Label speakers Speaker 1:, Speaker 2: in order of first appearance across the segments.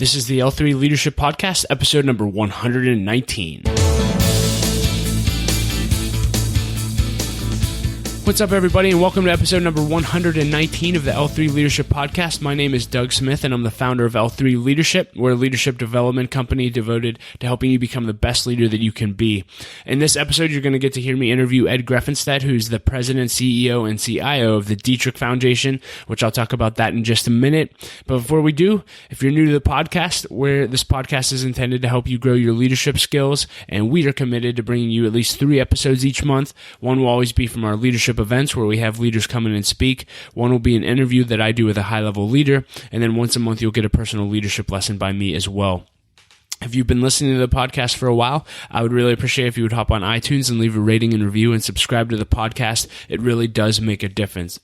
Speaker 1: This is the L3 Leadership Podcast, episode number 119. What's up, everybody, and welcome to episode number 119 of the L3 Leadership Podcast. My name is Doug Smith, and I'm the founder of L3 Leadership. We're a leadership development company devoted to helping you become the best leader that you can be. In this episode, you're going to get to hear me interview Ed Grefenstette, who's the president, CEO, and CIO of the Dietrich Foundation, which I'll talk about that in just a minute. But before we do, if you're new to the podcast, where this podcast is intended to help you grow your leadership skills, and we are committed to bringing you at least 3 episodes each month. One will always be from our leadership events where we have leaders come in and speak. One will be an interview that I do with a high-level leader, and then once a month you'll get a personal leadership lesson by me as well. If you've been listening to the podcast for a while, I would really appreciate if you would hop on iTunes and leave a rating and review and subscribe to the podcast. It really does make a difference,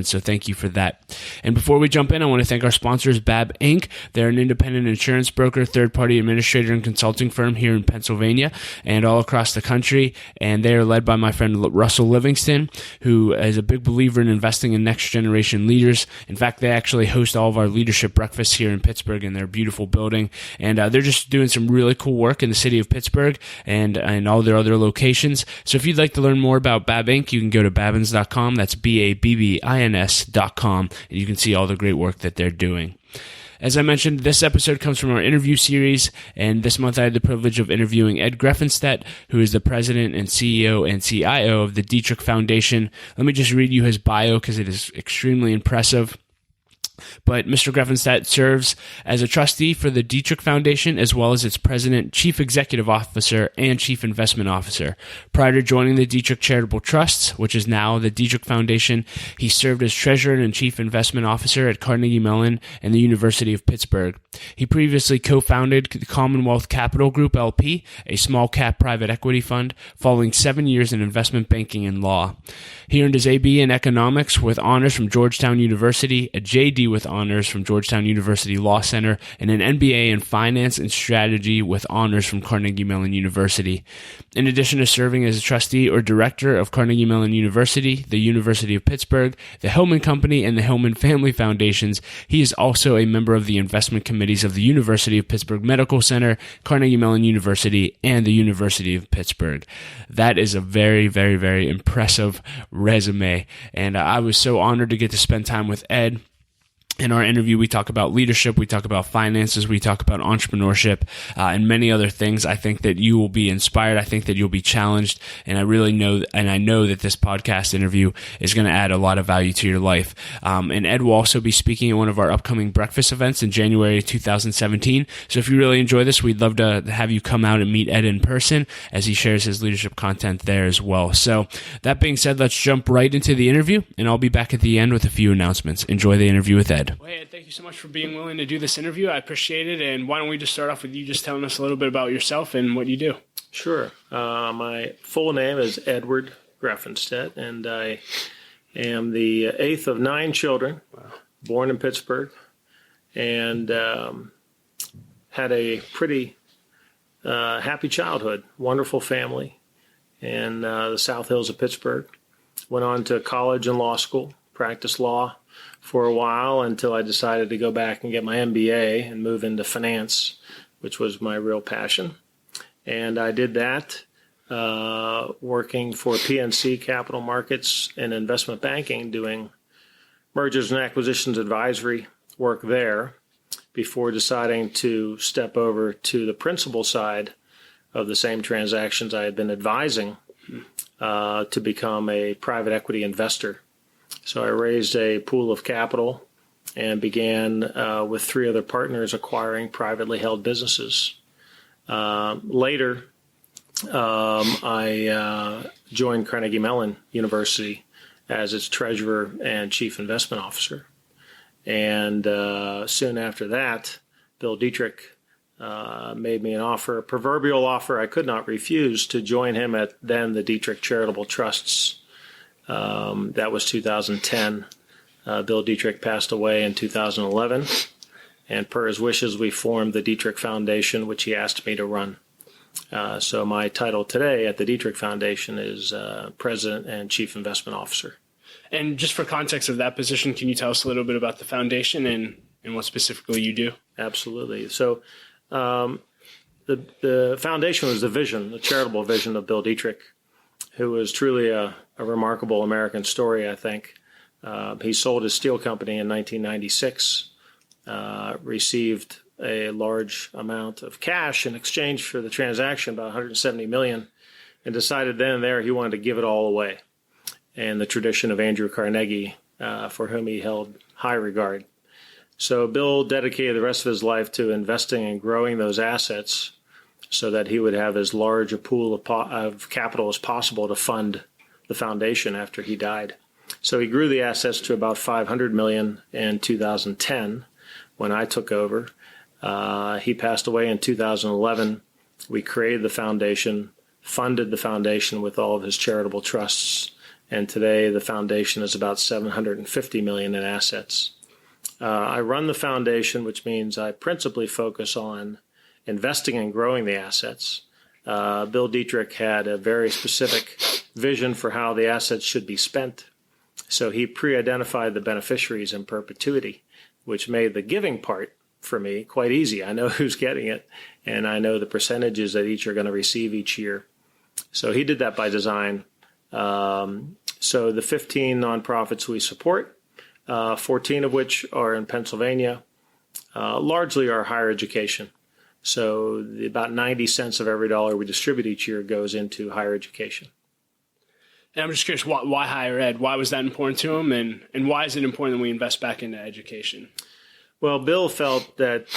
Speaker 1: so thank you for that. And before we jump in, I want to thank our sponsors, BAB Inc. They're an independent insurance broker, third-party administrator, and consulting firm here in Pennsylvania and all across the country. And they are led by my friend Russell Livingston, who is a big believer in investing in next-generation leaders. In fact, they actually host all of our leadership breakfasts here in Pittsburgh in their beautiful building. And they're just doing some really cool work in the city of Pittsburgh and all their other locations. So if you'd like to learn more about BAB Inc., you can go to babbins.com. That's BABBINS.com, and you can see all the great work that they're doing. As I mentioned, this episode comes from our interview series, and this month I had the privilege of interviewing Ed Grefenstette, who is the president and CEO and CIO of the Dietrich Foundation. Let me just read you his bio because it is extremely impressive. But Mr. Grefenstette serves as a trustee for the Dietrich Foundation, as well as its president, chief executive officer, and chief investment officer. Prior to joining the Dietrich Charitable Trusts, which is now the Dietrich Foundation, he served as treasurer and chief investment officer at Carnegie Mellon and the University of Pittsburgh. He previously co-founded the Commonwealth Capital Group LP, a small-cap private equity fund, following 7 years in investment banking and law. He earned his AB in economics with honors from Georgetown University, a JD with honors from Georgetown University Law Center, and an MBA in finance and strategy with honors from Carnegie Mellon University. In addition to serving as a trustee or director of Carnegie Mellon University, the University of Pittsburgh, the Hillman Company, and the Hillman Family Foundations, he is also a member of the investment committees of the University of Pittsburgh Medical Center, Carnegie Mellon University, and the University of Pittsburgh. That is a very, very, very impressive resume, and I was so honored to get to spend time with Ed. In our interview, we talk about leadership, we talk about finances, we talk about entrepreneurship, and many other things. I think that you will be inspired. I think that you'll be challenged, and I know that this podcast interview is going to add a lot of value to your life. And Ed will also be speaking at one of our upcoming breakfast events in January 2017. So if you really enjoy this, we'd love to have you come out and meet Ed in person as he shares his leadership content there as well. So that being said, let's jump right into the interview, and I'll be back at the end with a few announcements. Enjoy the interview with Ed. Well, hey, Ed, thank you so much for being willing to do this interview. I appreciate it. And why don't we just start off with you just telling us a little bit about yourself and what you do?
Speaker 2: Sure. My full name is Edward Grefenstette, and I am the 8th of 9 children, born in Pittsburgh, and had a pretty happy childhood, wonderful family in the South Hills of Pittsburgh. Went on to college and law school, practiced law for a while until I decided to go back and get my MBA and move into finance, which was my real passion. And I did that working for PNC Capital Markets and investment banking, doing mergers and acquisitions advisory work there before deciding to step over to the principal side of the same transactions I had been advising to become a private equity investor. So I raised a pool of capital and began with 3 other partners acquiring privately held businesses. Later, I joined Carnegie Mellon University as its treasurer and chief investment officer. And soon after that, Bill Dietrich made me an offer, a proverbial offer I could not refuse, to join him at then the Dietrich Charitable Trusts. That was 2010. Bill Dietrich passed away in 2011, and per his wishes, we formed the Dietrich Foundation, which he asked me to run. So my title today at the Dietrich Foundation is President and Chief Investment Officer.
Speaker 1: And just for context of that position, can you tell us a little bit about the foundation and and what specifically you do?
Speaker 2: Absolutely. So the foundation was the charitable vision of Bill Dietrich, who was truly a remarkable American story, I think. He sold his steel company in 1996, received a large amount of cash in exchange for the transaction, about $170 million, and decided then and there he wanted to give it all away. And the tradition of Andrew Carnegie, for whom he held high regard. So Bill dedicated the rest of his life to investing and growing those assets so that he would have as large a pool of capital as possible to fund the foundation after he died. So he grew the assets to about $500 million in 2010 when I took over. He passed away in 2011. We created the foundation, funded the foundation with all of his charitable trusts, and today the foundation is about $750 million in assets. I run the foundation, which means I principally focus on investing and growing the assets. Bill Dietrich had a very specific vision for how the assets should be spent. So he pre-identified the beneficiaries in perpetuity, which made the giving part for me quite easy. I know who's getting it, and I know the percentages that each are going to receive each year. So he did that by design. So the 15 nonprofits we support, 14 of which are in Pennsylvania, largely are higher education. So about 90 cents of every dollar we distribute each year goes into higher education.
Speaker 1: And I'm just curious, why higher ed? Why was that important to him? And why is it important that we invest back into education?
Speaker 2: Well, Bill felt that,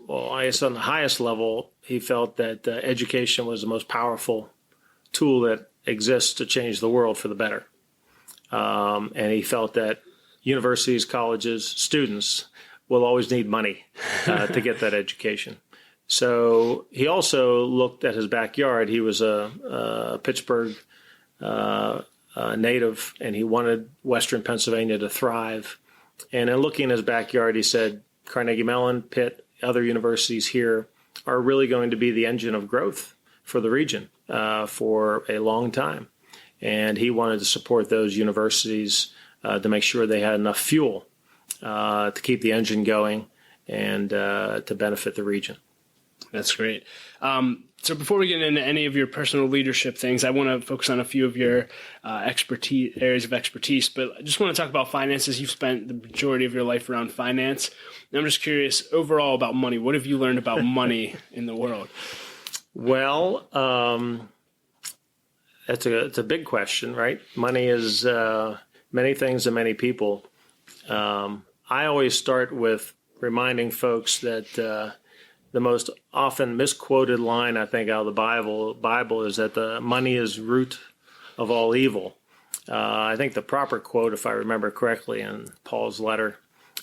Speaker 2: I guess on the highest level, he felt that education was the most powerful tool that exists to change the world for the better. And he felt that universities, colleges, students will always need money to get that education. So he also looked at his backyard. He was a Pittsburgh native, and he wanted Western Pennsylvania to thrive. And in looking at his backyard, he said, Carnegie Mellon, Pitt, other universities here are really going to be the engine of growth for the region for a long time. And he wanted to support those universities to make sure they had enough fuel to keep the engine going and to benefit the region.
Speaker 1: That's great. So before we get into any of your personal leadership things, I want to focus on a few of your areas of expertise, but I just want to talk about finances. You've spent the majority of your life around finance. And I'm just curious overall about money. What have you learned about money in the world? Well,
Speaker 2: it's a big question, right? Money is many things to many people. I always start with reminding folks that the most often misquoted line, I think, out of the Bible is that the money is root of all evil. I think the proper quote, if I remember correctly, in Paul's letter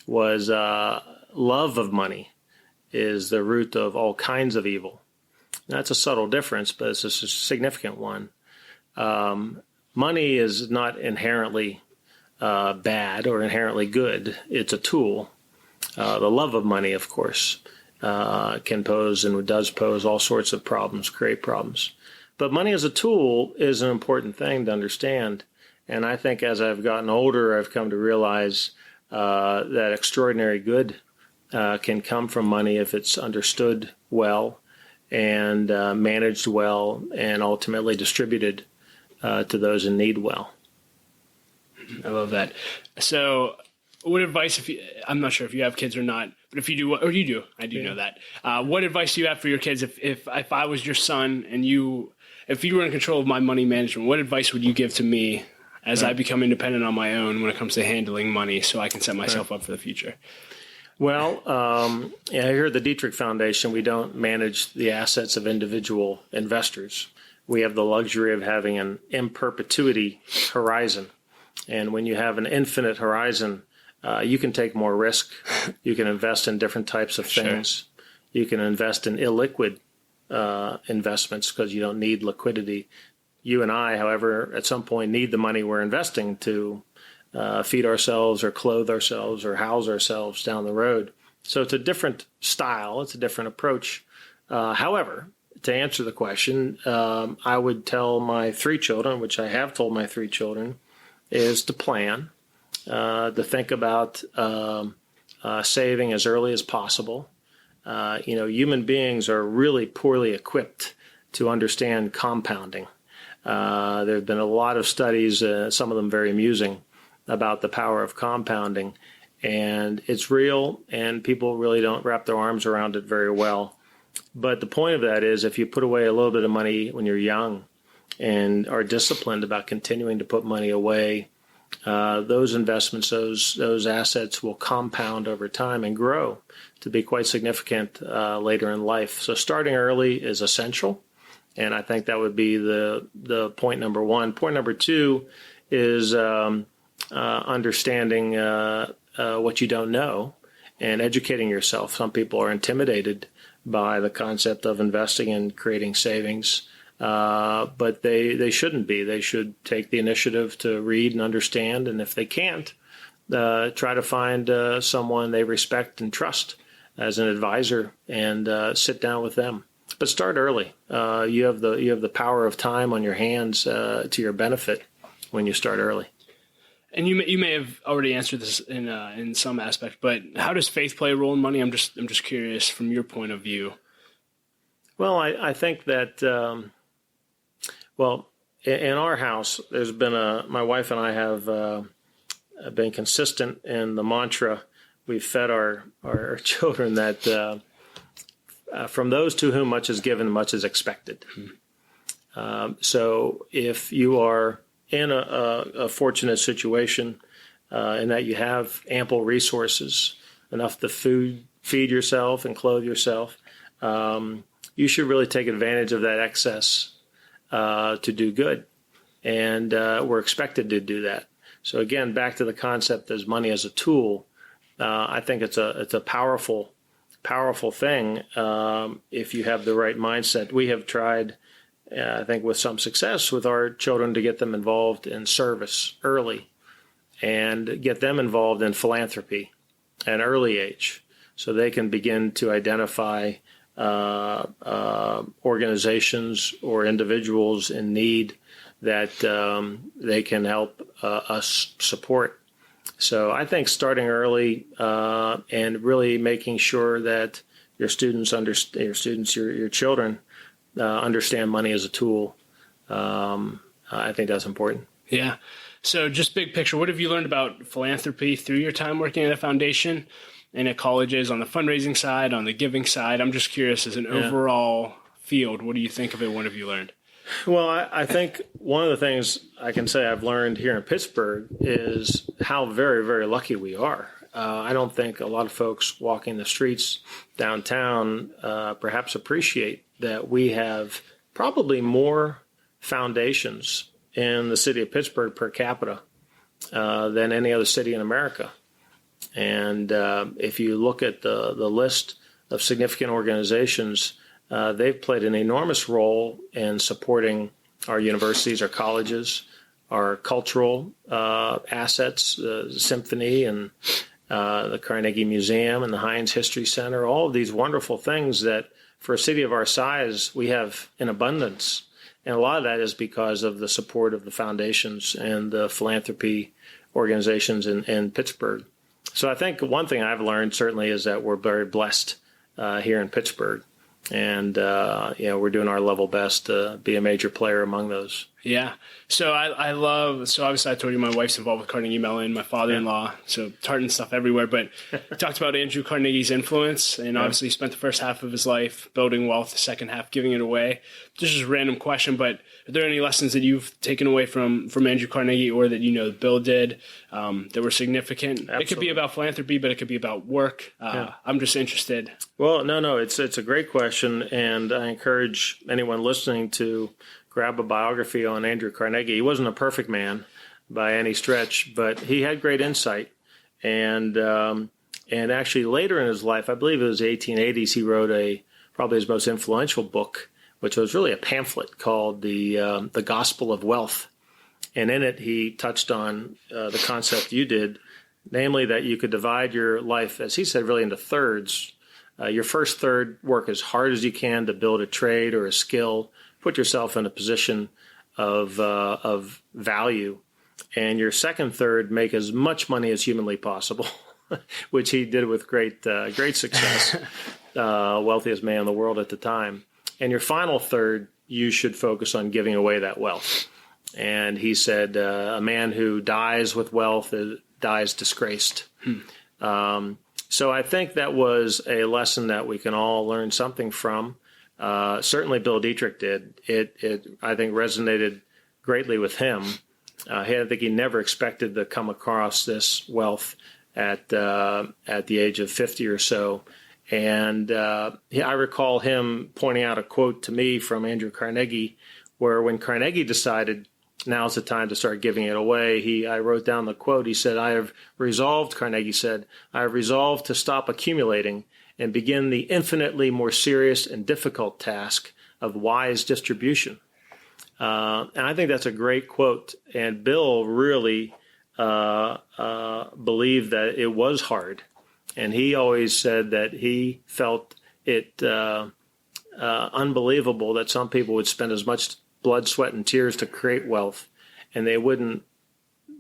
Speaker 2: was love of money is the root of all kinds of evil. That's a subtle difference, but it's a significant one. Money is not inherently bad or inherently good. It's a tool. The love of money, of course, can pose and does pose all sorts of problems, create problems. But money as a tool is an important thing to understand. And I think as I've gotten older, I've come to realize that extraordinary good can come from money if it's understood well and managed well and ultimately distributed to those in need well.
Speaker 1: I love that. So what advice, I'm not sure if you have kids or not, but if you do, or you do, I do know that. What advice do you have for your kids if I was your son and if you were in control of my money management, what advice would you give to me as I become independent on my own when it comes to handling money so I can set myself up for the future?
Speaker 2: Well, here at the Dietrich Foundation, we don't manage the assets of individual investors. We have the luxury of having an in perpetuity horizon. And when you have an infinite horizon, you can take more risk. You can invest in different types of things. Sure. You can invest in illiquid investments because you don't need liquidity. You and I, however, at some point need the money we're investing to feed ourselves or clothe ourselves or house ourselves down the road. So it's a different style. It's a different approach. However, to answer the question, I would tell my 3 children, which I have told my 3 children, is to plan, to think about saving as early as possible. Human beings are really poorly equipped to understand compounding. There have been a lot of studies, some of them very amusing, about the power of compounding. And it's real, and people really don't wrap their arms around it very well. But the point of that is, if you put away a little bit of money when you're young and are disciplined about continuing to put money away, those investments, those assets will compound over time and grow to be quite significant later in life. So starting early is essential, and I think that would be the point number one. Point number two is understanding what you don't know and educating yourself. Some people are intimidated by the concept of investing and creating savings, but they shouldn't be. They should take the initiative to read and understand, and if they can't, try to find someone they respect and trust as an advisor and sit down with them. But start early. You have the power of time on your hands to your benefit when you start early.
Speaker 1: And you may have already answered this in some aspect, but how does faith play a role in money? I'm just curious from your point of view.
Speaker 2: Well, I think that in our house, there's been my wife and I have been consistent in the mantra. We've fed our children that from those to whom much is given, much is expected. So if you are in a fortunate situation in that you have ample resources, enough to feed yourself and clothe yourself, you should really take advantage of that excess to do good. And we're expected to do that. So again, back to the concept as money as a tool, I think it's a powerful thing if you have the right mindset. We have tried, I think with some success, with our children to get them involved in service early and get them involved in philanthropy at an early age so they can begin to identify organizations or individuals in need that they can help us support. So I think starting early and really making sure that your children understand money as a tool. I think that's important.
Speaker 1: Yeah. So just big picture, what have you learned about philanthropy through your time working at a foundation and at colleges on the fundraising side, on the giving side? I'm just curious, as an overall field, what do you think of it? What have you learned?
Speaker 2: Well, I think one of the things I can say I've learned here in Pittsburgh is how very, very lucky we are. I don't think a lot of folks walking the streets downtown perhaps appreciate that we have probably more foundations in the city of Pittsburgh per capita than any other city in America. And if you look at the list of significant organizations, they've played an enormous role in supporting our universities, our colleges, our cultural assets, the symphony and the Carnegie Museum and the Heinz History Center, all of these wonderful things that for a city of our size, we have in abundance. And a lot of that is because of the support of the foundations and the philanthropy organizations in Pittsburgh. So I think one thing I've learned certainly is that we're very blessed here in Pittsburgh. And, we're doing our level best to be a major player among those.
Speaker 1: Yeah. So so obviously I told you my wife's involved with Carnegie Mellon, my father-in-law, so tartan stuff everywhere. But we talked about Andrew Carnegie's influence, and obviously he spent the first half of his life building wealth, the second half giving it away. Just a random question, but are there any lessons that you've taken away from Andrew Carnegie or that Bill did that were significant? Absolutely. It could be about philanthropy, but it could be about work. I'm just interested.
Speaker 2: Well, no, it's a great question, and I encourage anyone listening to grab a biography on Andrew Carnegie. He wasn't a perfect man by any stretch, but he had great insight. And actually later in his life, I believe it was the 1880s, he wrote probably his most influential book, which was really a pamphlet called the Gospel of Wealth. And in it, he touched on the concept you did, namely that you could divide your life, as he said, really into thirds. Your first third, work as hard as you can to build a trade or a skill, put yourself in a position of value. And your second third, make as much money as humanly possible. which he did with great success, wealthiest man in the world at the time. And your final third, you should focus on giving away that wealth. And he said, a man who dies with wealth dies disgraced. So I think that was a lesson that we can all learn something from. Certainly Bill Dietrich did. It I think resonated greatly with him. I think he never expected to come across this wealth at the age of 50 or so. And I recall him pointing out a quote to me from Andrew Carnegie, where when Carnegie decided now's the time to start giving it away, I wrote down the quote. He said, Carnegie said, I have resolved to stop accumulating and begin the infinitely more serious and difficult task of wise distribution. And I think that's a great quote. And Bill really believed that it was hard. And he always said that he felt it unbelievable that some people would spend as much blood, sweat, and tears to create wealth, and they wouldn't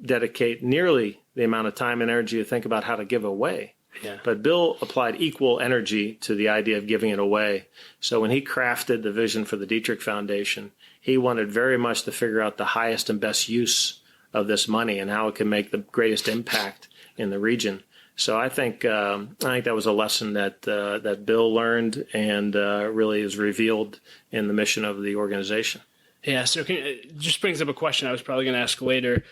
Speaker 2: dedicate nearly the amount of time and energy to think about how to give away.
Speaker 1: Yeah.
Speaker 2: But Bill applied equal energy to the idea of giving it away. So when he crafted the vision for the Dietrich Foundation, he wanted very much to figure out the highest and best use of this money and how it can make the greatest impact in the region. So I think that was a lesson that Bill learned and really is revealed in the mission of the organization.
Speaker 1: Yeah, so it just brings up a question I was probably going to ask later.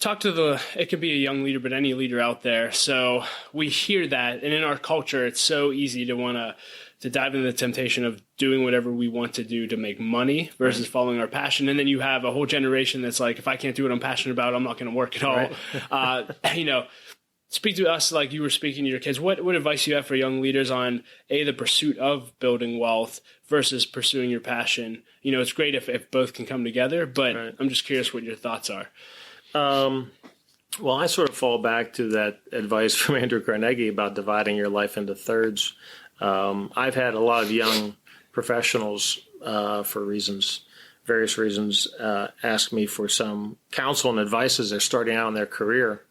Speaker 1: It could be a young leader, but any leader out there. So we hear that, and in our culture, it's so easy to want to dive into the temptation of doing whatever we want to do to make money versus following our passion. And then you have a whole generation that's like, if I can't do what I'm passionate about, I'm not going to work at all. Right. Speak to us like you were speaking to your kids. What advice do you have for young leaders on the pursuit of building wealth versus pursuing your passion? It's great if both can come together, but right. I'm just curious what your thoughts are.
Speaker 2: Well, I sort of fall back to that advice from Andrew Carnegie about dividing your life into thirds. I've had a lot of young professionals, for various reasons, ask me for some counsel and advice as they're starting out in their career.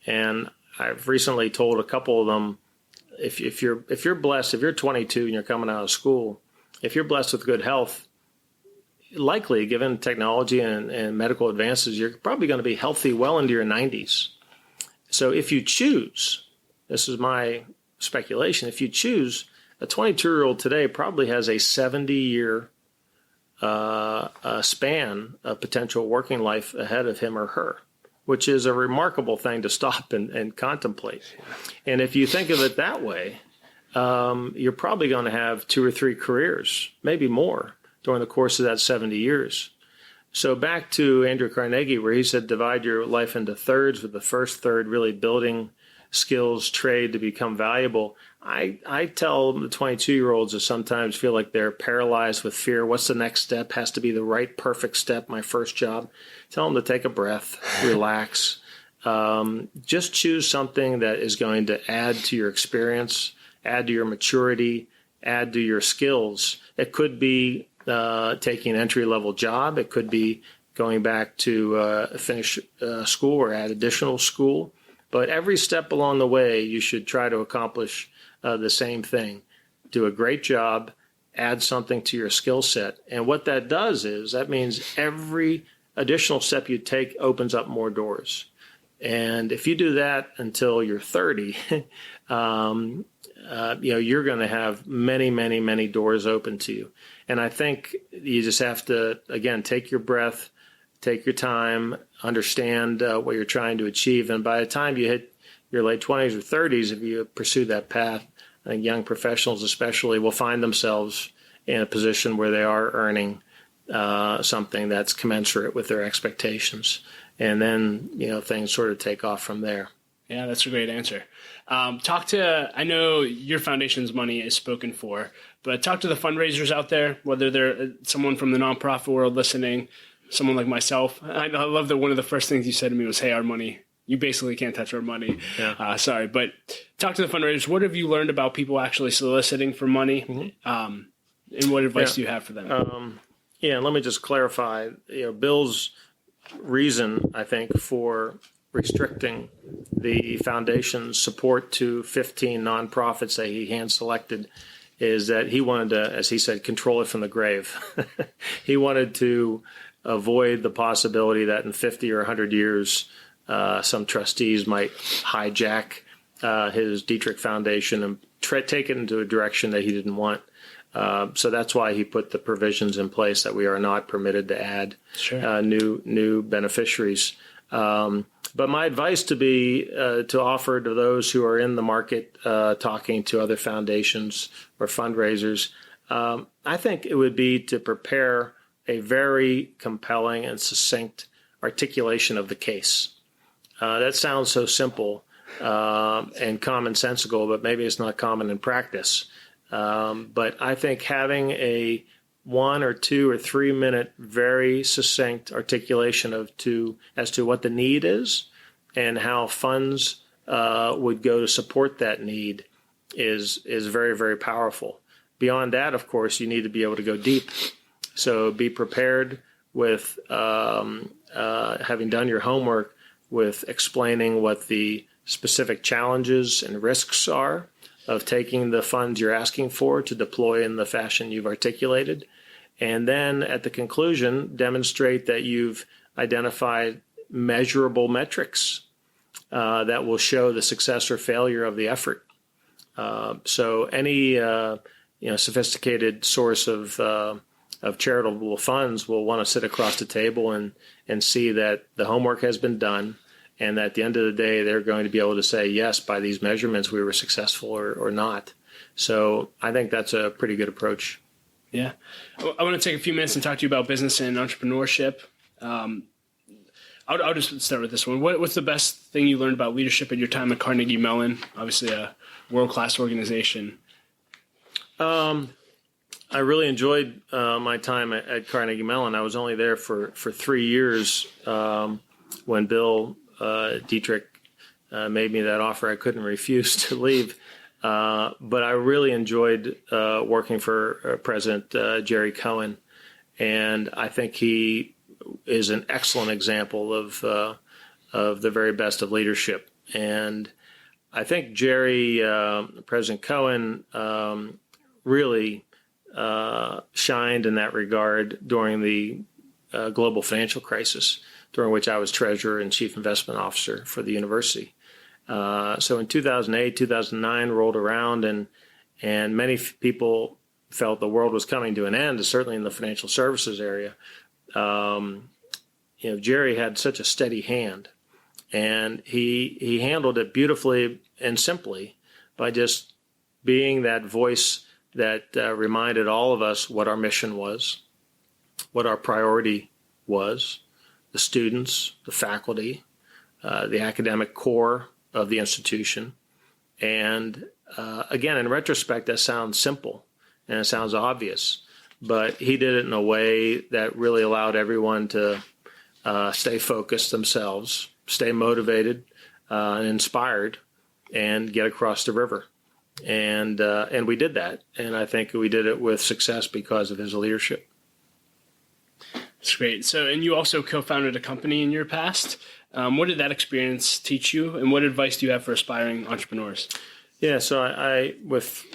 Speaker 2: And I've recently told a couple of them, if you're blessed, if you're 22 and you're coming out of school, if you're blessed with good health, likely, given technology and medical advances, you're probably going to be healthy well into your 90s. So if you choose, this is my speculation, if you choose, a 22-year-old today probably has a 70-year span of potential working life ahead of him or her, which is a remarkable thing to stop and contemplate. And if you think of it that way, you're probably going to have 2 or 3 careers, maybe more, during the course of that 70 years. So back to Andrew Carnegie, where he said divide your life into thirds, with the first third really building skills, trade to become valuable. I tell the 22-year-olds that sometimes feel like they're paralyzed with fear. What's the next step? Has to be the right, perfect step, my first job. Tell them to take a breath, relax. Just choose something that is going to add to your experience, add to your maturity, add to your skills. It could be taking an entry-level job. It could be going back to finish school or add additional school. But every step along the way, you should try to accomplish the same thing. Do a great job, add something to your skill set. And what that does is that means every additional step you take opens up more doors. And if you do that until you're 30, you're going to have many, many, many doors open to you. And I think you just have to, again, take your breath, take your time, understand what you're trying to achieve. And by the time you hit your late 20s or 30s, if you pursue that path, I think young professionals especially will find themselves in a position where they are earning something that's commensurate with their expectations. And then, things sort of take off from there.
Speaker 1: Yeah, that's a great answer. I know your foundation's money is spoken for, but talk to the fundraisers out there, whether they're someone from the nonprofit world listening, someone like myself. I love that one of the first things you said to me was, hey, our money, you basically can't touch our money. Yeah. Sorry, but talk to the fundraisers. What have you learned about people actually soliciting for money? Mm-hmm. And what advice do you have for them?
Speaker 2: Let me just clarify, Bill's reason, I think, for restricting the foundation's support to 15 nonprofits that he hand-selected is that he wanted to, as he said, control it from the grave. He wanted to avoid the possibility that in 50 or 100 years, some trustees might hijack his Dietrich Foundation and take it into a direction that he didn't want. So that's why he put the provisions in place that we are not permitted to add new beneficiaries. But my advice to offer to those who are in the market talking to other foundations or fundraisers, I think it would be to prepare a very compelling and succinct articulation of the case. That sounds so simple and commonsensical, but maybe it's not common in practice. But I think having a 1 or 2 or 3 minute very succinct articulation as to what the need is and how funds would go to support that need is very, very powerful. Beyond that, of course, you need to be able to go deep. So be prepared with having done your homework with explaining what the specific challenges and risks are of taking the funds you're asking for to deploy in the fashion you've articulated. And then at the conclusion, demonstrate that you've identified measurable metrics that will show the success or failure of the effort. So any sophisticated source of charitable funds will want to sit across the table and see that the homework has been done, and at the end of the day, they're going to be able to say, yes, by these measurements, we were successful or not. So I think that's a pretty good approach.
Speaker 1: Yeah. I want to take a few minutes and talk to you about business and entrepreneurship. I'll just start with this one. What's the best thing you learned about leadership at your time at Carnegie Mellon? Obviously a world-class organization.
Speaker 2: I really enjoyed my time at Carnegie Mellon. I was only there for 3 years when Bill Dietrich made me that offer. I couldn't refuse to leave. But I really enjoyed working for President Jerry Cohen, and I think he is an excellent example of the very best of leadership. And I think President Cohen, really shined in that regard during the global financial crisis, during which I was treasurer and chief investment officer for the university. So in 2008, 2009 rolled around, and many people felt the world was coming to an end, certainly in the financial services area. Jerry had such a steady hand, and he handled it beautifully and simply by just being that voice that reminded all of us what our mission was, what our priority was, the students, the faculty, the academic core of the institution. And again, in retrospect, that sounds simple and it sounds obvious, but he did it in a way that really allowed everyone to stay focused themselves, stay motivated and inspired, and get across the river. And we did that. And I think we did it with success because of his leadership.
Speaker 1: That's great. So, and you also co-founded a company in your past. What did that experience teach you, and what advice do you have for aspiring entrepreneurs? Yeah, so I with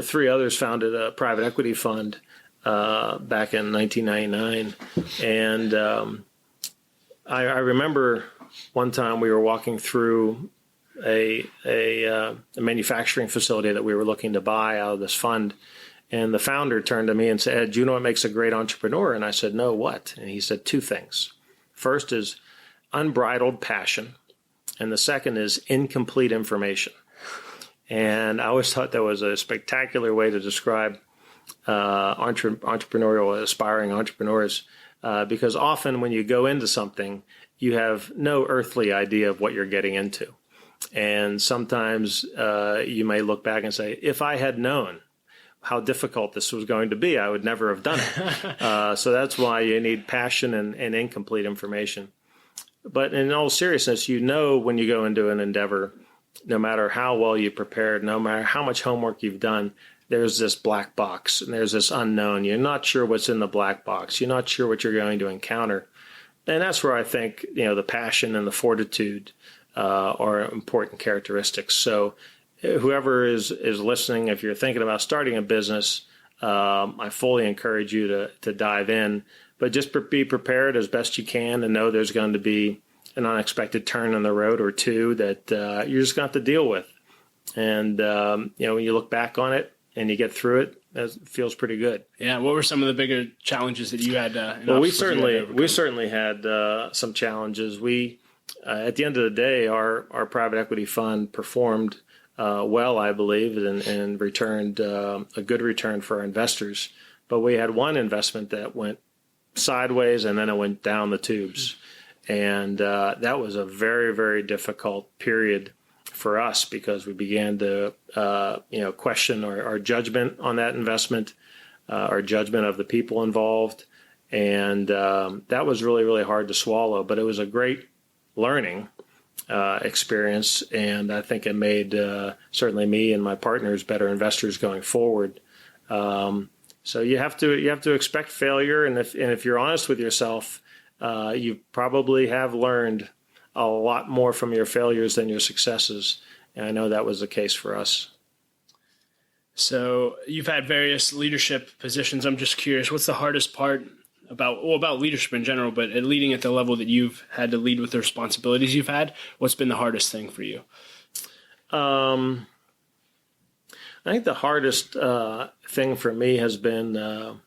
Speaker 1: 3 others, founded a private equity fund back in 1999, and I remember one time we were walking through a manufacturing facility that we were looking to buy out of this fund. And the founder turned to me and said, "Do you know what makes a great entrepreneur?" And I said, "No, what?" And he said 2 things. First is unbridled passion, and the second is incomplete information. And I always thought that was a spectacular way to describe entrepreneurial, aspiring entrepreneurs, because often when you go into something, you have no earthly idea of what you're getting into. And sometimes you may look back and say, if I had known how difficult this was going to be, I would never have done it. So that's why you need passion and incomplete information. But in all seriousness, when you go into an endeavor, no matter how well you prepared, no matter how much homework you've done, there's this black box and there's this unknown. You're not sure what's in the black box. You're not sure what you're going to encounter.
Speaker 2: that's where I think, the passion and the fortitude are important characteristics. So whoever is listening, if you're thinking about starting a business, I fully encourage you to dive in, but just be prepared as best you can and know there's going to be an unexpected turn in the road or two that you're just going to have to deal with. And, when you look back on it and you get through it, it feels pretty good.
Speaker 1: Yeah. What were some of the bigger challenges that you had?
Speaker 2: Well, we certainly had some challenges. We, at the end of the day, our private equity fund performed well, I believe, and returned a good return for our investors. But we had one investment that went sideways and then it went down the tubes. And that was a very, very difficult period for us because we began to, question our judgment on that investment, our judgment of the people involved. And that was really, really hard to swallow. But it was a great learning experience. And I think it made certainly me and my partners better investors going forward. So you have to expect failure. And if you're honest with yourself, you probably have learned a lot more from your failures than your successes. And I know that was the case for us.
Speaker 1: So you've had various leadership positions. I'm just curious, what's the hardest part about leadership in general, but leading at the level that you've had to lead with the responsibilities you've had? What's been the hardest thing for you?
Speaker 2: I think the hardest thing for me has been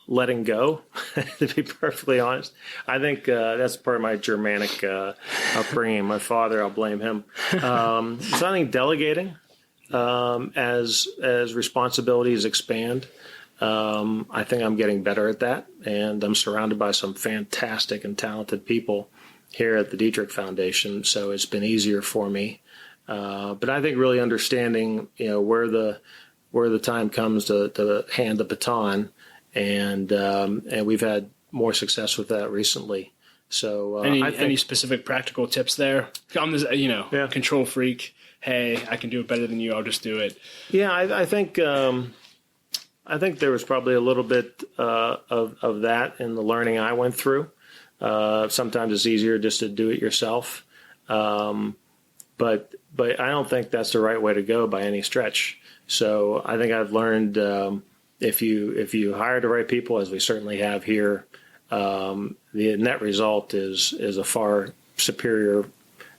Speaker 2: letting go, to be perfectly honest. I think that's part of my Germanic upbringing. My father, I'll blame him. So I think delegating as responsibilities expand, I think I'm getting better at that, and I'm surrounded by some fantastic and talented people here at the Dietrich Foundation, so it's been easier for me. But I think really understanding, where the time comes to hand the baton, and we've had more success with that recently. So
Speaker 1: any specific practical tips there? I'm this, control freak. Hey, I can do it better than you. I'll just do it.
Speaker 2: Yeah, I think there was probably a little bit of that in the learning I went through. Sometimes it's easier just to do it yourself, but I don't think that's the right way to go by any stretch. So I think I've learned if you hire the right people, as we certainly have here, the net result is a far superior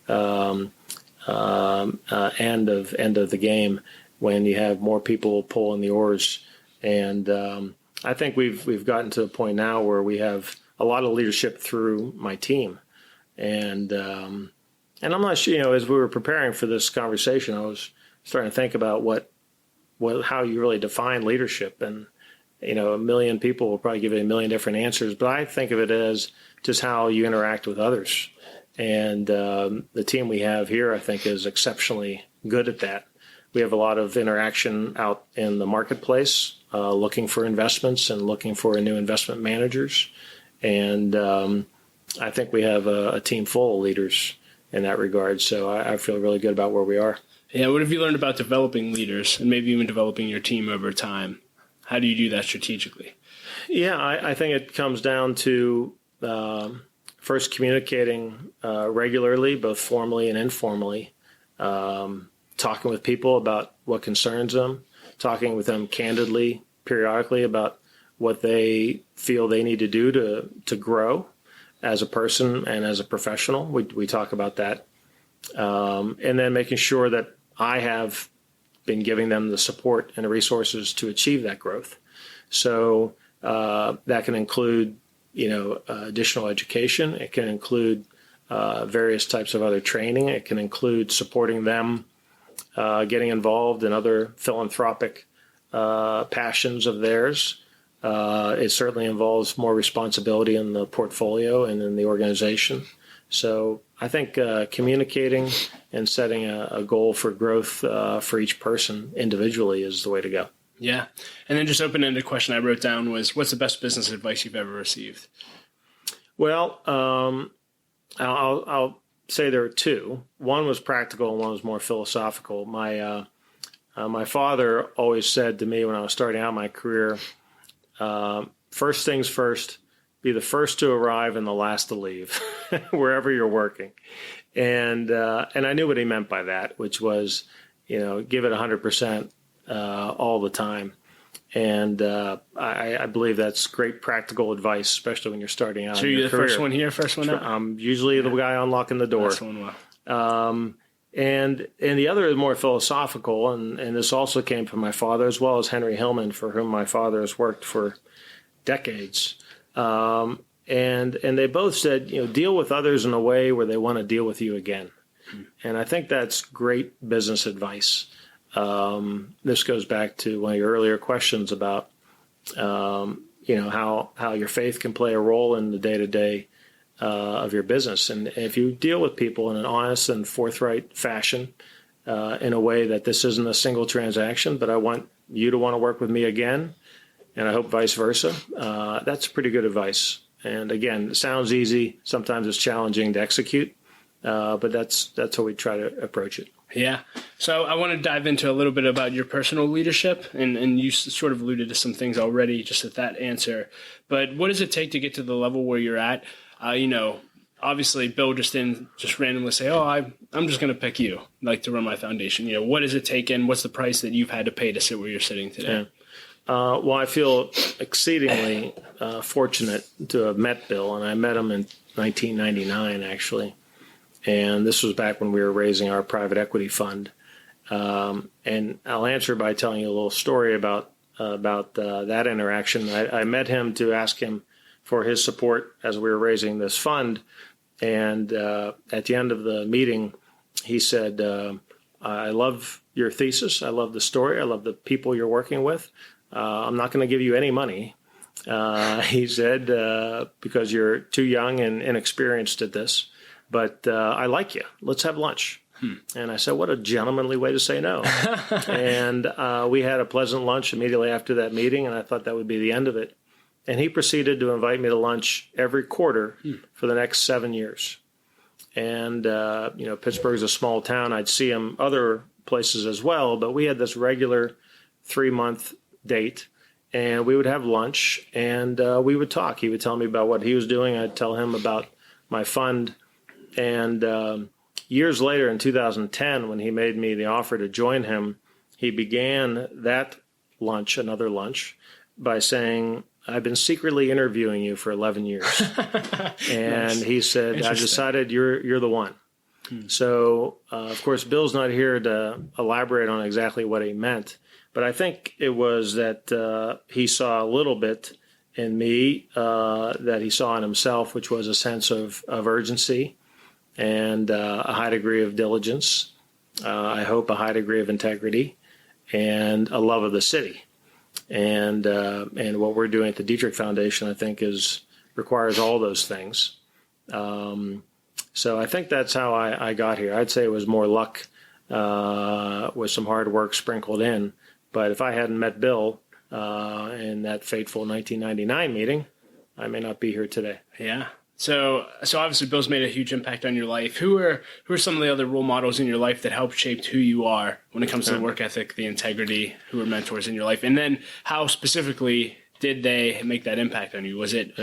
Speaker 2: end of the game when you have more people pulling the oars. And I think we've gotten to a point now where we have a lot of leadership through my team, and I'm not sure. As we were preparing for this conversation, I was starting to think about how you really define leadership, and a million people will probably give it a million different answers, but I think of it as just how you interact with others. And the team we have here, I think, is exceptionally good at that. We have a lot of interaction out in the marketplace, looking for investments and looking for new investment managers. And I think we have a team full of leaders in that regard. So I feel really good about where we are.
Speaker 1: Yeah. What have you learned about developing leaders and maybe even developing your team over time? How do you do that strategically?
Speaker 2: Yeah, I think it comes down to first communicating regularly, both formally and informally, talking with people about what concerns them, talking with them candidly, periodically about what they feel they need to do to grow as a person and as a professional. We talk about that. And then making sure that I have been giving them the support and the resources to achieve that growth. So that can include, additional education. It can include various types of other training. It can include supporting them getting involved in other philanthropic passions of theirs. It certainly involves more responsibility in the portfolio and in the organization. So I think communicating and setting a goal for growth for each person individually is the way to go.
Speaker 1: Yeah. And then just open-ended question I wrote down was, what's the best business advice you've ever received?
Speaker 2: Well, I'll say there are two. One was practical and one was more philosophical. My father always said to me when I was starting out my career, first things first, be the first to arrive and the last to leave, wherever you're working. And I knew what he meant by that, which was, give it 100% all the time. And I believe that's great practical advice, especially when you're starting out.
Speaker 1: So
Speaker 2: in
Speaker 1: you're
Speaker 2: your
Speaker 1: the
Speaker 2: career.
Speaker 1: first one here, first one out?
Speaker 2: I'm usually the guy unlocking the door.
Speaker 1: Last one, wow.
Speaker 2: And the other is more philosophical, and this also came from my father, as well as Henry Hillman, for whom my father has worked for decades. And they both said, deal with others in a way where they want to deal with you again. And I think that's great business advice. This goes back to one of your earlier questions about, how your faith can play a role in the day-to-day of your business. And if you deal with people in an honest and forthright fashion, in a way that this isn't a single transaction, but I want you to want to work with me again, and I hope vice versa, that's pretty good advice. And again, it sounds easy. Sometimes it's challenging to execute, but that's how we try to approach it.
Speaker 1: Yeah. So I want to dive into a little bit about your personal leadership, and you sort of alluded to some things already just at that answer. But what does it take to get to the level where you're at? Obviously, Bill just didn't just randomly say, I'm just going to pick you, like, to run my foundation. What does it take, and what's the price that you've had to pay to sit where you're sitting today?
Speaker 2: Yeah. Well, I feel exceedingly fortunate to have met Bill, and I met him in 1999, actually. And this was back when we were raising our private equity fund. And I'll answer by telling you a little story about that interaction. I met him to ask him for his support as we were raising this fund. And at the end of the meeting, he said, I love your thesis. I love the story. I love the people you're working with. I'm not going to give you any money, he said, because you're too young and inexperienced at this. But I like you. Let's have lunch. And I said, what a gentlemanly way to say no. And we had a pleasant lunch immediately after that meeting, and I thought that would be the end of it. And he proceeded to invite me to lunch every quarter for the next 7 years. And, Pittsburgh's a small town. I'd see him other places as well, but we had this regular 3-month date, and we would have lunch, and we would talk. He would tell me about what he was doing. I'd tell him about my fund. And years later, in 2010, when he made me the offer to join him, he began that lunch, another lunch, by saying, I've been secretly interviewing you for 11 years. And nice. He said, I decided you're the one. So, of course, Bill's not here to elaborate on exactly what he meant, but I think it was that he saw a little bit in me that he saw in himself, which was a sense of urgency and a high degree of diligence, I hope a high degree of integrity, and a love of the city. And what we're doing at the Dietrich Foundation, I think, requires all those things. So I think that's how I got here. I'd say it was more luck with some hard work sprinkled in. But if I hadn't met Bill in that fateful 1999 meeting, I may not be here today.
Speaker 1: Yeah. So obviously Bill's made a huge impact on your life. Who are some of the other role models in your life that helped shape who you are when it comes to the work ethic, the integrity, who were mentors in your life? And then how specifically did they make that impact on you? Was it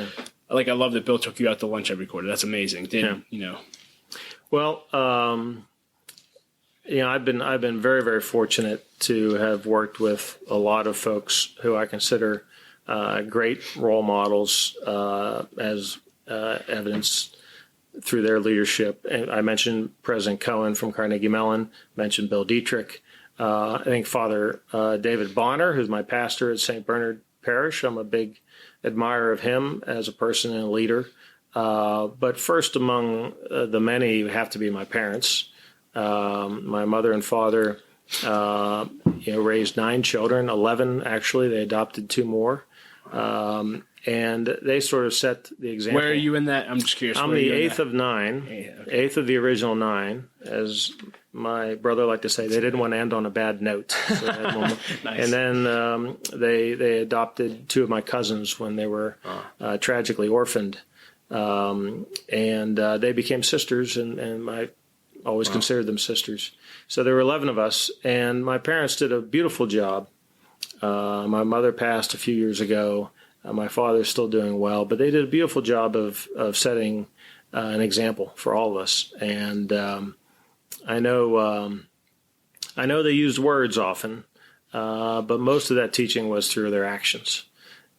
Speaker 1: like, I love that Bill took you out to lunch every quarter. That's amazing.
Speaker 2: Well, I've been very, very fortunate to have worked with a lot of folks who I consider great role models as evidence through their leadership. And I mentioned President Cohen from Carnegie Mellon, mentioned Bill Dietrich. I think Father David Bonner, who's my pastor at St. Bernard Parish. I'm a big admirer of him as a person and a leader. But first among the many have to be my parents. My mother and father raised 9 children, 11 actually. They adopted 2 more. And they sort of set the example.
Speaker 1: Where are you in that? I'm just curious.
Speaker 2: I'm the 8th of 9, 8th of the original 9. As my brother liked to say, they didn't want to end on a bad note. So nice. And then they adopted 2 of my cousins when they were tragically orphaned. And they became sisters, and I always considered them sisters. So there were 11 of us, and my parents did a beautiful job. My mother passed a few years ago. My father's still doing well, but they did a beautiful job of setting an example for all of us. And I know they used words often, but most of that teaching was through their actions.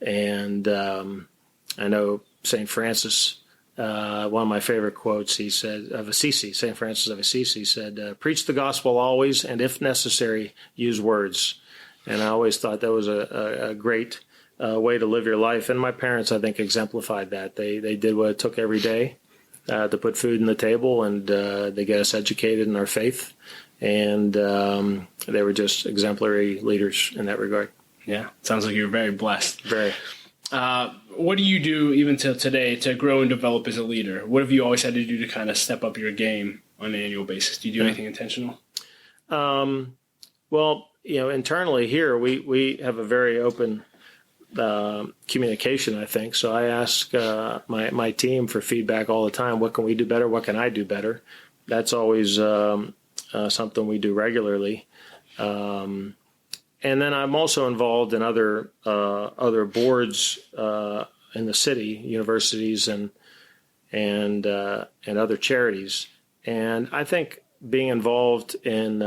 Speaker 2: And I know St. Francis, one of my favorite quotes, he said, of Assisi, St. Francis of Assisi said, preach the gospel always, and if necessary, use words. And I always thought that was a great way to live your life. And my parents, I think, exemplified that. They did what it took every day to put food on the table, and they get us educated in our faith. And they were just exemplary leaders in that regard.
Speaker 1: Yeah, sounds like you're very blessed.
Speaker 2: Very.
Speaker 1: What do you do even till today to grow and develop as a leader? What have you always had to do to kind of step up your game on an annual basis? Do you do anything intentional?
Speaker 2: Well, internally here, we have a very open communication, I think. So I ask my team for feedback all the time. What can we do better? What can I do better? That's always something we do regularly. And then I'm also involved in other boards in the city, universities, and other charities. And I think being involved in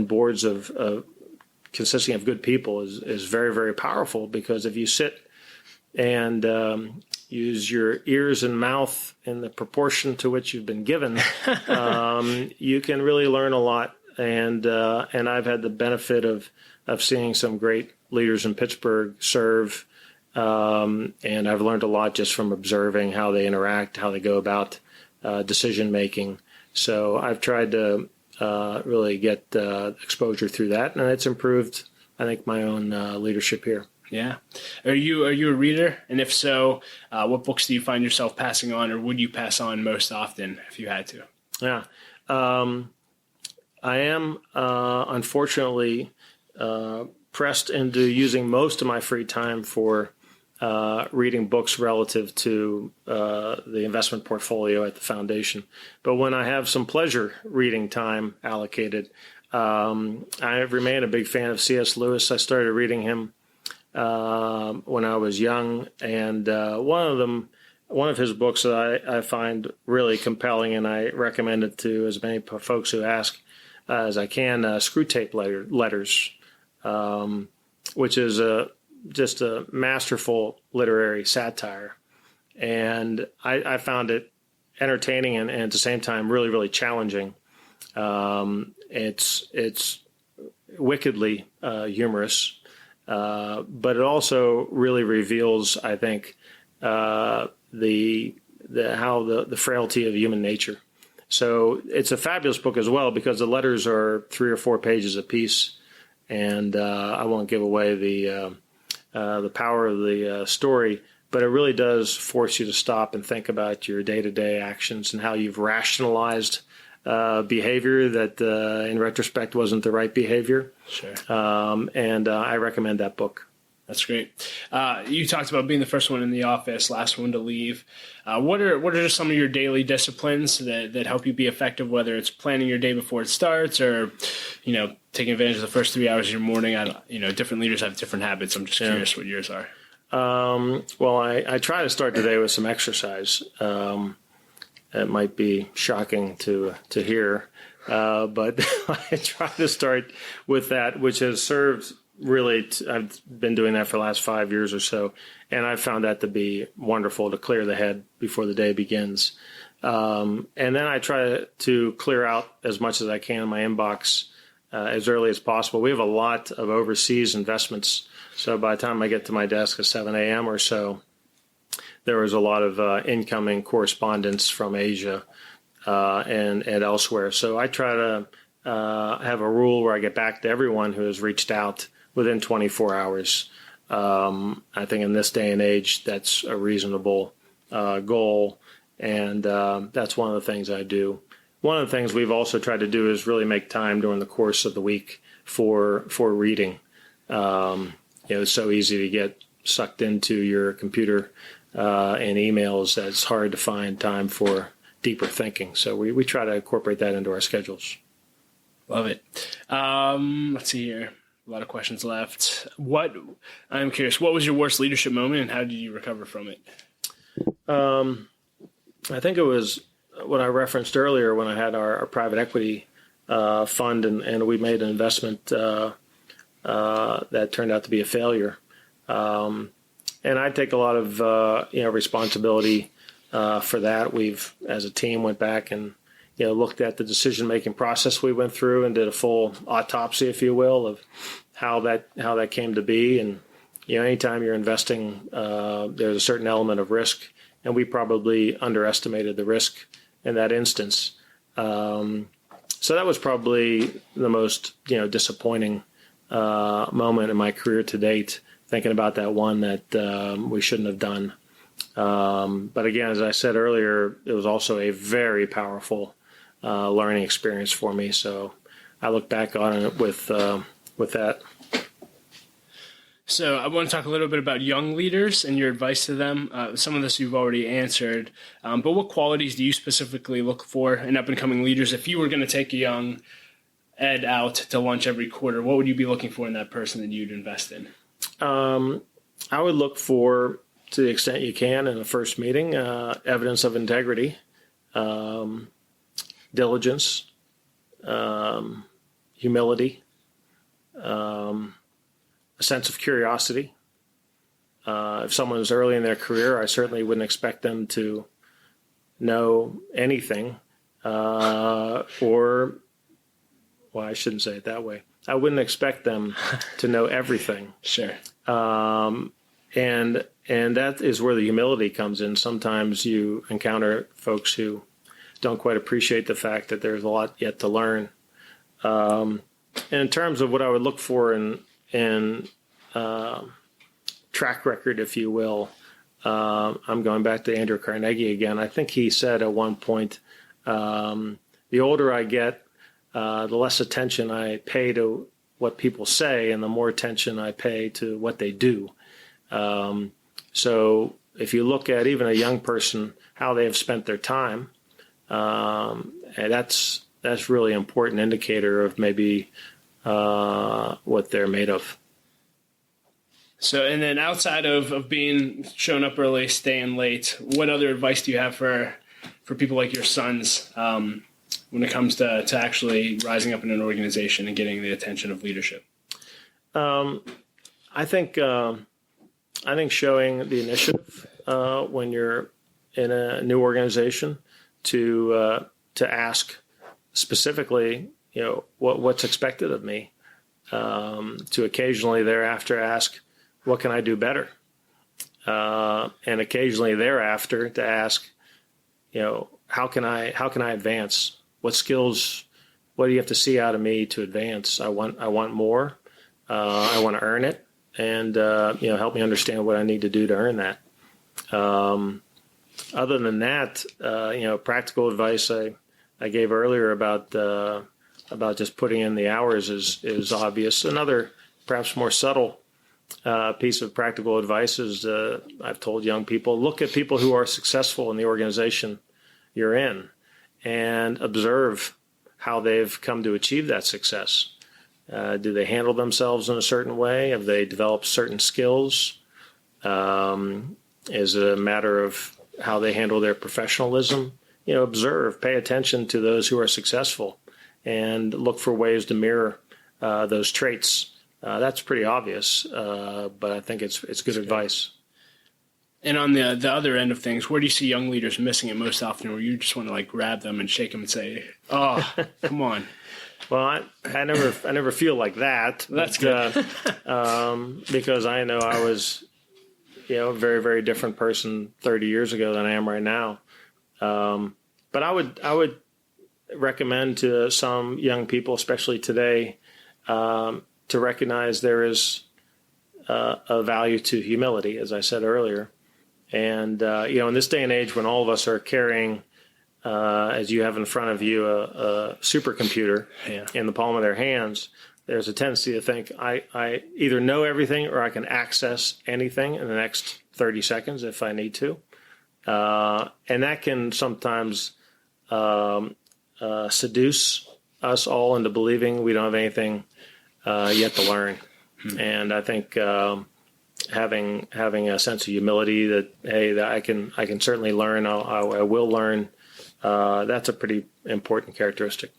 Speaker 2: boards of consisting of good people is very, very powerful, because if you sit and use your ears and mouth in the proportion to which you've been given, you can really learn a lot. And I've had the benefit of seeing some great leaders in Pittsburgh serve, and I've learned a lot just from observing how they interact, how they go about decision making. So I've tried to really get exposure through that, and it's improved, I think, my own leadership here.
Speaker 1: Yeah. Are you a reader? And if so, what books do you find yourself passing on, or would you pass on most often if you had to?
Speaker 2: Yeah. I am, unfortunately, pressed into using most of my free time for reading books relative to the investment portfolio at the foundation. But when I have some pleasure reading time allocated, I remain a big fan of C.S. Lewis. I started reading him when I was young, and one of his books that I find really compelling, and I recommend it to as many folks who ask as I can, Screwtape Letters, which is just a masterful literary satire. And I found it entertaining and at the same time really, really challenging. It's wickedly humorous, but it also really reveals, I think, how the frailty of human nature. So it's a fabulous book as well, because the letters are 3 or 4 pages apiece, and I won't give away the power of the story, but it really does force you to stop and think about your day-to-day actions and how you've rationalized behavior that in retrospect wasn't the right behavior.
Speaker 1: Sure.
Speaker 2: And I recommend that book.
Speaker 1: That's great. You talked about being the first one in the office, last one to leave. What are some of your daily disciplines that help you be effective, whether it's planning your day before it starts or, taking advantage of the first 3 hours of your morning? Different leaders have different habits. I'm just curious what yours are.
Speaker 2: Well, I try to start the day with some exercise. It might be shocking to hear, but I try to start with that, which has served really, I've been doing that for the last 5 years or so, and I've found that to be wonderful to clear the head before the day begins. And then I try to clear out as much as I can in my inbox as early as possible. We have a lot of overseas investments, so by the time I get to my desk at 7 a.m. or so, there was a lot of incoming correspondence from Asia and elsewhere. So I try to have a rule where I get back to everyone who has reached out within 24 hours. I think in this day and age, that's a reasonable goal, and that's one of the things I do. One of the things we've also tried to do is really make time during the course of the week for reading. It's so easy to get sucked into your computer and emails that it's hard to find time for deeper thinking. So we try to incorporate that into our schedules.
Speaker 1: Love it. Let's see here. A lot of questions left. I'm curious, what was your worst leadership moment and how did you recover from it?
Speaker 2: I think it was what I referenced earlier when I had our private equity fund and we made an investment that turned out to be a failure. And I take a lot of responsibility for that. We've, as a team, went back and looked at the decision-making process we went through and did a full autopsy, if you will, of how that came to be. And anytime you're investing, there's a certain element of risk, and we probably underestimated the risk in that instance. So that was probably the most disappointing moment in my career to date. Thinking about that one that we shouldn't have done. But again, as I said earlier, it was also a very powerful learning experience for me. So I look back on it with that.
Speaker 1: So I want to talk a little bit about young leaders and your advice to them. Some of this you've already answered, but what qualities do you specifically look for in up-and-coming leaders? If you were going to take a young Ed out to lunch every quarter, what would you be looking for in that person that you'd invest in?
Speaker 2: I would look for, to the extent you can in a first meeting, evidence of integrity, diligence, humility, a sense of curiosity. If someone is early in their career, I certainly wouldn't expect them to know anything, I shouldn't say it that way. I wouldn't expect them to know everything.
Speaker 1: Sure.
Speaker 2: And that is where the humility comes in. Sometimes you encounter folks who don't quite appreciate the fact that there's a lot yet to learn. And in terms of what I would look for in track record, if you will, I'm going back to Andrew Carnegie again. I think he said at one point, the older I get, the less attention I pay to what people say and the more attention I pay to what they do. So if you look at even a young person, how they have spent their time, and that's really an important indicator of maybe what they're made of.
Speaker 1: So, and then outside of being showing up early, staying late, what other advice do you have for people like your sons when it comes to actually rising up in an organization and getting the attention of leadership?
Speaker 2: I think showing the initiative when you're in a new organization to ask specifically, what's expected of me, to occasionally thereafter ask, what can I do better? And occasionally thereafter to ask, how can I advance? What skills? What do you have to see out of me to advance? I want more. I want to earn it, and help me understand what I need to do to earn that. Other than that, practical advice I gave earlier about just putting in the hours is obvious. Another perhaps more subtle piece of practical advice is I've told young people, look at people who are successful in the organization you're in and observe how they've come to achieve that success. Do they handle themselves in a certain way? Have they developed certain skills? Is it a matter of how they handle their professionalism? Observe, pay attention to those who are successful and look for ways to mirror those traits. That's pretty obvious, but I think it's good advice.
Speaker 1: And on the other end of things, where do you see young leaders missing it most often, where you just want to grab them and shake them and say, "Oh, come on"?
Speaker 2: Well, I never feel like that.
Speaker 1: That's good.
Speaker 2: Because I know I was, a very, very different person 30 years ago than I am right now. But I would recommend to some young people, especially today, to recognize there is a value to humility, as I said earlier. And, in this day and age when all of us are carrying, as you have in front of you, a supercomputer in the palm of their hands, there's a tendency to think I either know everything or I can access anything in the next 30 seconds if I need to. And that can sometimes seduce us all into believing we don't have anything yet to learn. And I think having a sense of humility that, hey, that I can certainly learn, I will learn, that's a pretty important characteristic.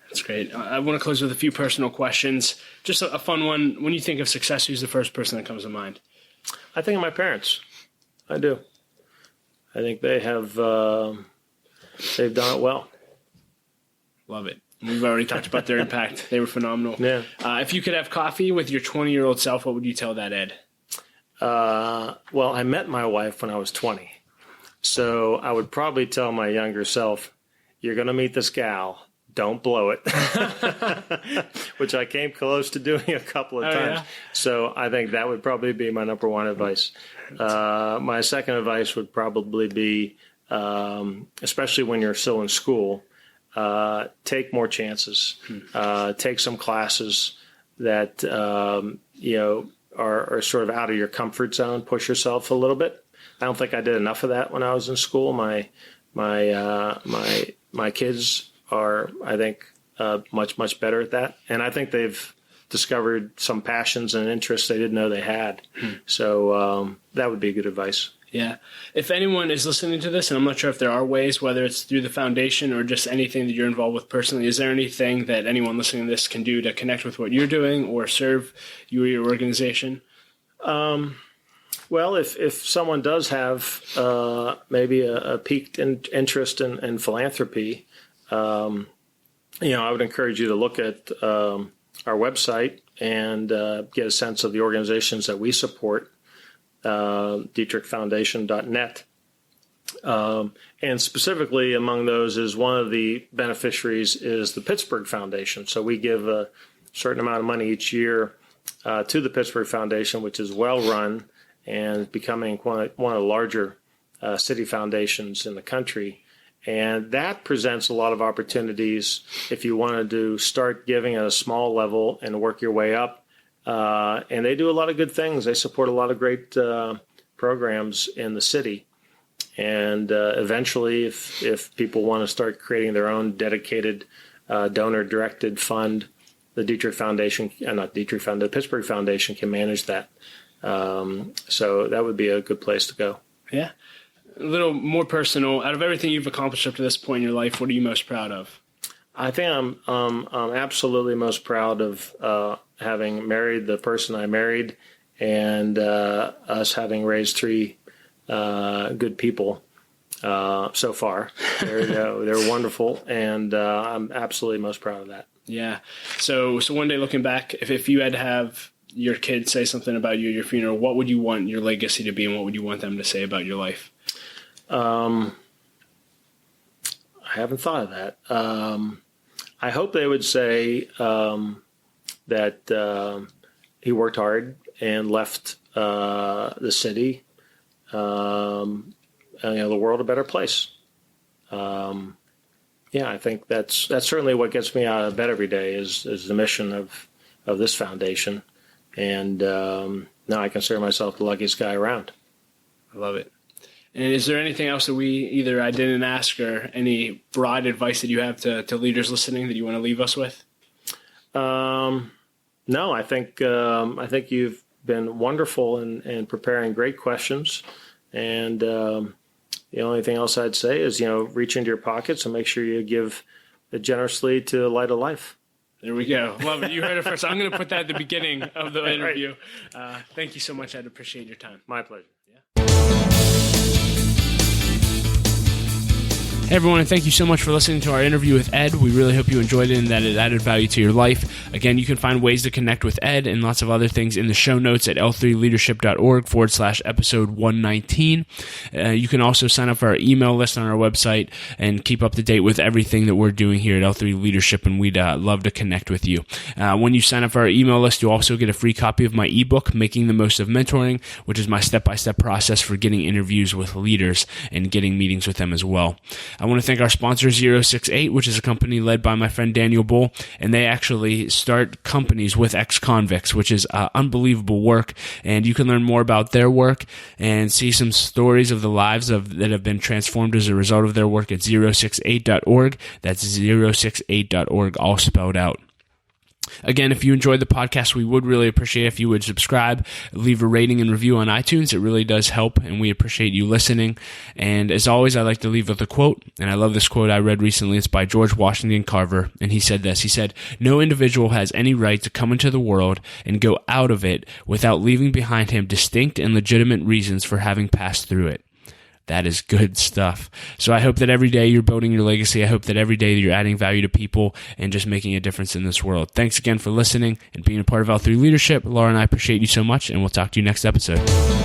Speaker 1: That's great. I want to close with a few personal questions. Just a fun one. When you think of success, who's the first person that comes to mind?
Speaker 2: I think of my parents. I do. I think they have they've done it well.
Speaker 1: Love it. We've already talked about their impact. They were phenomenal.
Speaker 2: Yeah.
Speaker 1: If you could have coffee with your 20-year-old self, what would you tell that Ed?
Speaker 2: Well, I met my wife when I was 20. So I would probably tell my younger self, you're going to meet this gal. Don't blow it, which I came close to doing a couple of times. Yeah? So I think that would probably be my number one advice. My second advice would probably be, especially when you're still in school, take more chances. Take some classes that are sort of out of your comfort zone. Push yourself a little bit. I don't think I did enough of that when I was in school. My kids are, I think, much better at that. And I think they've discovered some passions and interests they didn't know they had. So that would be good advice.
Speaker 1: Yeah. If anyone is listening to this, and I'm not sure if there are ways, whether it's through the foundation or just anything that you're involved with personally, is there anything that anyone listening to this can do to connect with what you're doing or serve you or your organization?
Speaker 2: Well, if someone does have maybe a piqued interest in philanthropy, I would encourage you to look at our website and get a sense of the organizations that we support, DietrichFoundation.net. And specifically among those is one of the beneficiaries is the Pittsburgh Foundation. So we give a certain amount of money each year to the Pittsburgh Foundation, which is well run and becoming one of the larger city foundations in the country. And that presents a lot of opportunities if you wanted to start giving at a small level and work your way up. And they do a lot of good things. They support a lot of great programs in the city. And eventually, if people want to start creating their own dedicated donor-directed fund, the Dietrich Foundation, the Pittsburgh Foundation can manage that. So that would be a good place to go.
Speaker 1: Yeah. A little more personal. Out of everything you've accomplished up to this point in your life, what are you most proud of?
Speaker 2: I think I'm absolutely most proud of having married the person I married, and us having raised three good people so far. They're wonderful, and I'm absolutely most proud of that.
Speaker 1: Yeah. So one day looking back, if you had to have your kids say something about you at your funeral, what would you want your legacy to be, and what would you want them to say about your life?
Speaker 2: I haven't thought of that. I hope they would say that he worked hard and left the city, the world a better place. I think that's certainly what gets me out of bed every day is the mission of this foundation, and now I consider myself the luckiest guy around.
Speaker 1: I love it. And is there anything else that I didn't ask, or any broad advice that you have to leaders listening that you want to leave us with?
Speaker 2: No, I think you've been wonderful in preparing great questions, and the only thing else I'd say is reach into your pockets and make sure you give generously to the light of life.
Speaker 1: There we go. Love it. You heard it first. I'm going to put that at the beginning of the interview. Thank you so much. I'd appreciate your time.
Speaker 2: My pleasure.
Speaker 1: Hey everyone, and thank you so much for listening to our interview with Ed. We really hope you enjoyed it and that it added value to your life. Again, you can find ways to connect with Ed and lots of other things in the show notes at l3leadership.org/episode 119. You can also sign up for our email list on our website and keep up to date with everything that we're doing here at L3 Leadership, and we'd love to connect with you. When you sign up for our email list, you'll also get a free copy of my ebook, Making the Most of Mentoring, which is my step-by-step process for getting interviews with leaders and getting meetings with them as well. I want to thank our sponsor, 068, which is a company led by my friend Daniel Bull, and they actually start companies with ex-convicts, which is unbelievable work, and you can learn more about their work and see some stories of the lives that have been transformed as a result of their work at 068.org. That's 068.org, all spelled out. Again, if you enjoyed the podcast, we would really appreciate if you would subscribe, leave a rating and review on iTunes. It really does help, and we appreciate you listening. And as always, I like to leave with a quote, and I love this quote I read recently. It's by George Washington Carver, and he said this. He said, "No individual has any right to come into the world and go out of it without leaving behind him distinct and legitimate reasons for having passed through it." That is good stuff. So I hope that every day you're building your legacy. I hope that every day you're adding value to people and just making a difference in this world. Thanks again for listening and being a part of L3 Leadership. Laura and I appreciate you so much, and we'll talk to you next episode.